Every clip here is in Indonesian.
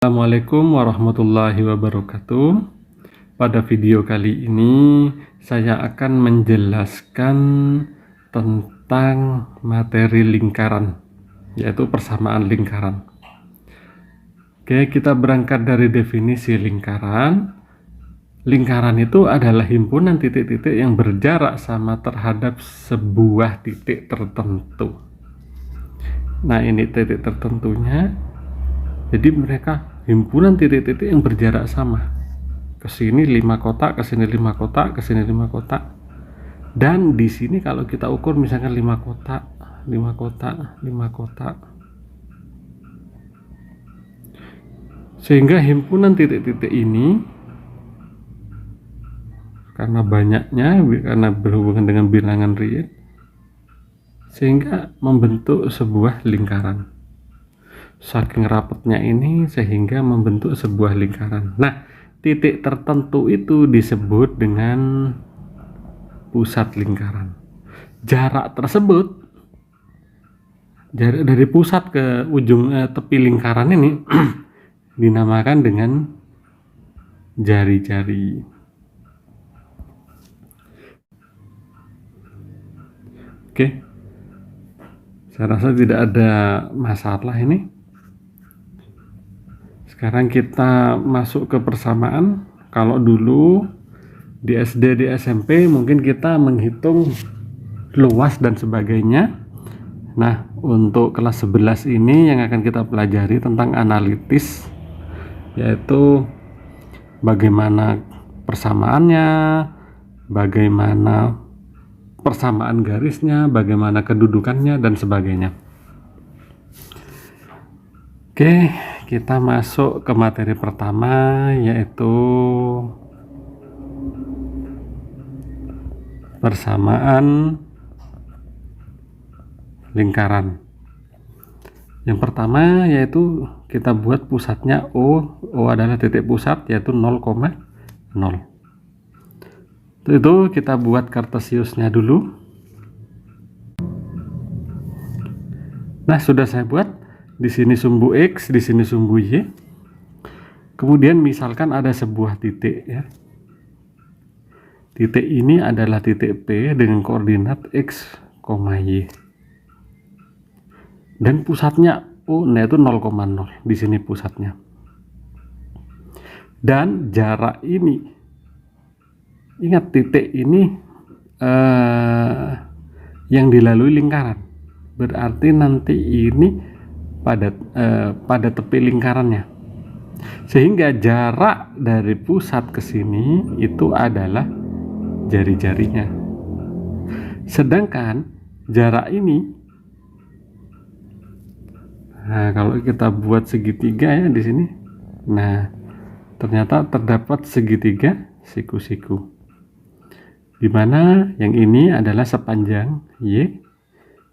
Assalamualaikum warahmatullahi wabarakatuh. Pada video kali ini saya akan menjelaskan tentang materi lingkaran, yaitu persamaan lingkaran. Oke, kita berangkat dari definisi lingkaran. Lingkaran itu adalah himpunan titik-titik yang berjarak sama terhadap sebuah titik tertentu. Nah, ini titik tertentunya. Jadi mereka himpunan titik-titik yang berjarak sama. Ke sini 5 kotak, ke sini 5 kotak, ke sini 5 kotak. Dan di sini kalau kita ukur misalkan 5 kotak, 5 kotak, 5 kotak. Sehingga himpunan titik-titik ini karena banyaknya, karena berhubungan dengan bilangan real, sehingga membentuk sebuah lingkaran. Saking rapatnya ini sehingga membentuk sebuah lingkaran. Nah, titik tertentu itu disebut dengan pusat lingkaran. Jarak tersebut, jarak dari pusat ke ujung tepi lingkaran ini dinamakan dengan jari-jari. Oke, saya rasa tidak ada masalah ini. Sekarang kita masuk ke persamaan. Kalau dulu di SD, di SMP mungkin kita menghitung luas dan sebagainya. Nah, untuk kelas 11 ini yang akan kita pelajari tentang analitis, yaitu bagaimana persamaannya, bagaimana persamaan garisnya, bagaimana kedudukannya, dan sebagainya. Oke, kita masuk ke materi pertama, yaitu persamaan lingkaran. Yang pertama yaitu kita buat pusatnya O. O adalah titik pusat, yaitu 0,0. Itu kita buat kartesiusnya dulu. Nah, sudah saya buat. Di sini sumbu X, di sini sumbu Y. Kemudian misalkan ada sebuah titik ya. Titik ini adalah titik P dengan koordinat X, Y. Dan pusatnya O, nah itu 0,0. Di sini pusatnya. Dan jarak ini, ingat titik ini yang dilalui lingkaran. Berarti nanti ini pada tepi lingkarannya, sehingga jarak dari pusat ke sini itu adalah jari-jarinya. Sedangkan jarak ini, nah kalau kita buat segitiga ya di sini, nah ternyata terdapat segitiga siku-siku, di mana yang ini adalah sepanjang Y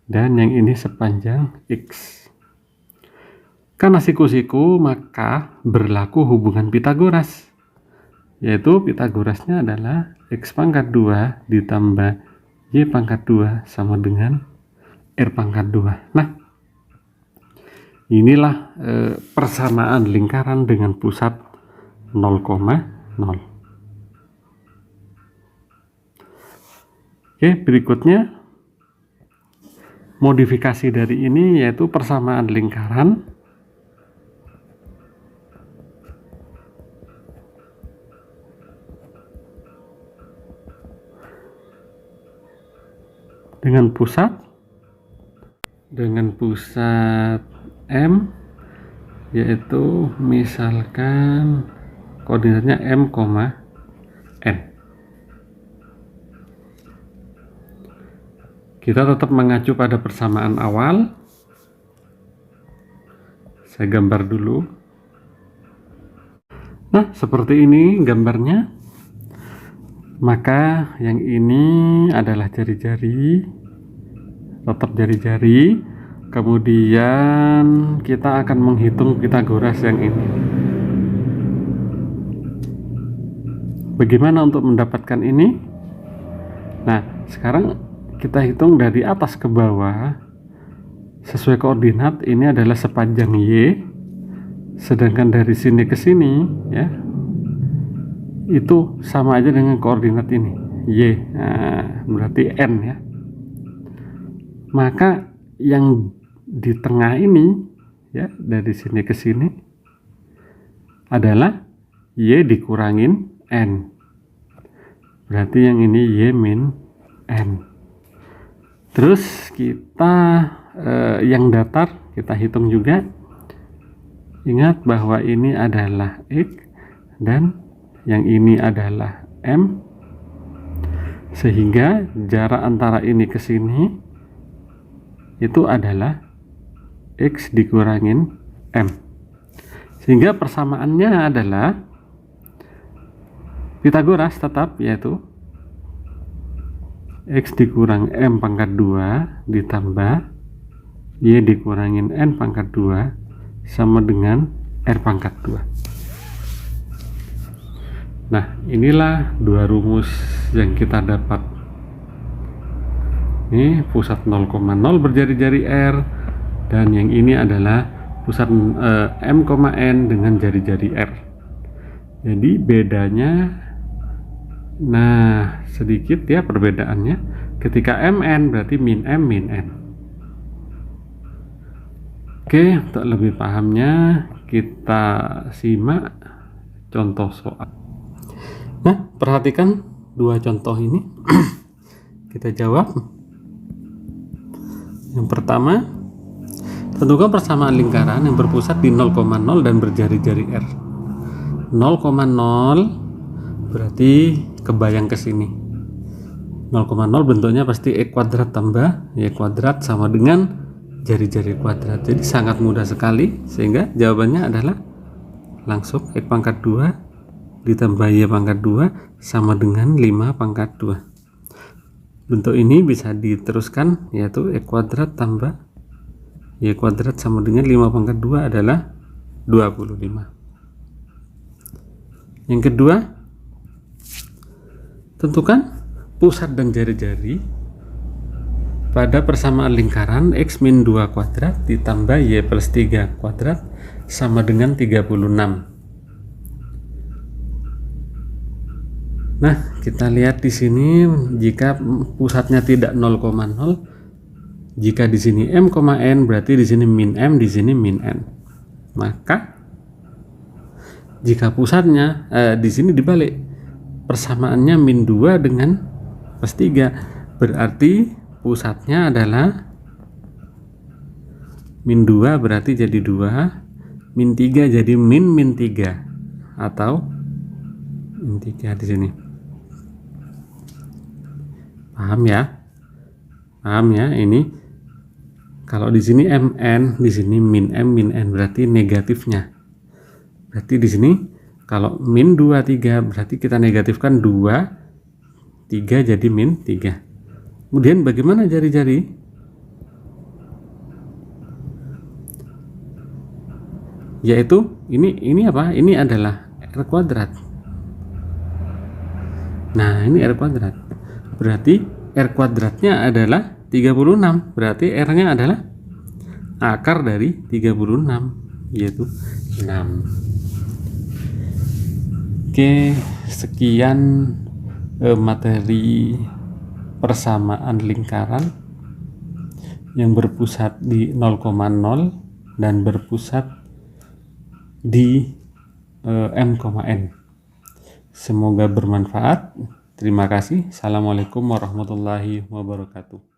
dan yang ini sepanjang X. Karena siku-siku maka berlaku hubungan Pitagoras, yaitu Pitagorasnya adalah X pangkat 2 ditambah Y pangkat 2 sama dengan R pangkat 2. Nah, inilah persamaan lingkaran dengan pusat 0,0. Oke, berikutnya modifikasi dari ini yaitu persamaan lingkaran dengan pusat M, yaitu misalkan koordinatnya M, N. Kita tetap mengacu pada persamaan awal. Saya gambar dulu. Nah, seperti ini gambarnya. Maka yang ini adalah jari-jari, tetap jari-jari. Kemudian kita akan menghitung Pitagoras yang ini. Bagaimana untuk mendapatkan ini? Nah, sekarang kita hitung dari atas ke bawah sesuai koordinat. Ini adalah sepanjang Y Sedangkan dari sini ke sini ya, itu sama aja dengan koordinat ini Y. Nah, berarti N ya. Maka yang di tengah ini ya, dari sini ke sini adalah Y dikurangin N. Berarti yang ini Y min N. Terus kita yang datar kita hitung juga. Ingat bahwa ini adalah X dan yang ini adalah M, sehingga jarak antara ini ke sini itu adalah X dikurangin M, sehingga persamaannya adalah Pitagoras tetap, yaitu X dikurang M pangkat 2 ditambah Y dikurangin N pangkat 2 sama dengan R pangkat 2. Nah, inilah dua rumus yang kita dapat. Ini pusat 0,0 berjari-jari R, dan yang ini adalah pusat M,N dengan jari-jari R. Jadi bedanya, nah sedikit ya perbedaannya. Ketika MN berarti min M min N. Oke, untuk lebih pahamnya kita simak contoh soal. Nah, perhatikan dua contoh ini. Kita jawab. Yang pertama, tentukan persamaan lingkaran yang berpusat di 0,0 dan berjari-jari R. 0,0 berarti kebayang ke sini. 0,0 bentuknya pasti E kuadrat tambah Y kuadrat sama dengan jari-jari kuadrat. Jadi sangat mudah sekali, sehingga jawabannya adalah langsung X pangkat 2 ditambah Y pangkat 2 sama dengan 5 pangkat 2. Bentuk ini bisa diteruskan, yaitu X kuadrat tambah Y kuadrat sama dengan 5 pangkat 2 adalah 25. Yang kedua, tentukan pusat dan jari-jari pada persamaan lingkaran X min 2 kuadrat ditambah Y plus 3 kuadrat sama dengan 36. Nah, kita lihat di sini, jika pusatnya tidak 0,0, jika di sini M,N berarti di sini min M, di sini min N. Maka jika pusatnya di sini dibalik, persamaannya min 2 dengan plus 3, berarti pusatnya adalah min 2 berarti jadi 2, min 3 jadi min 3 atau min 3 di sini. Paham ya? Paham ya? Ini kalau di sini MN, di sini min M min N berarti negatifnya. Berarti di sini kalau min 2 3 berarti kita negatifkan 2 3 jadi min 3. Kemudian bagaimana jari-jari? Yaitu ini apa? Ini adalah R kuadrat. Nah, ini R kuadrat. Berarti R kuadratnya adalah 36. Berarti R-nya adalah akar dari 36, yaitu 6. Oke, sekian materi persamaan lingkaran yang berpusat di 0,0 dan berpusat di M,N. Semoga bermanfaat. Terima kasih. Assalamualaikum warahmatullahi wabarakatuh.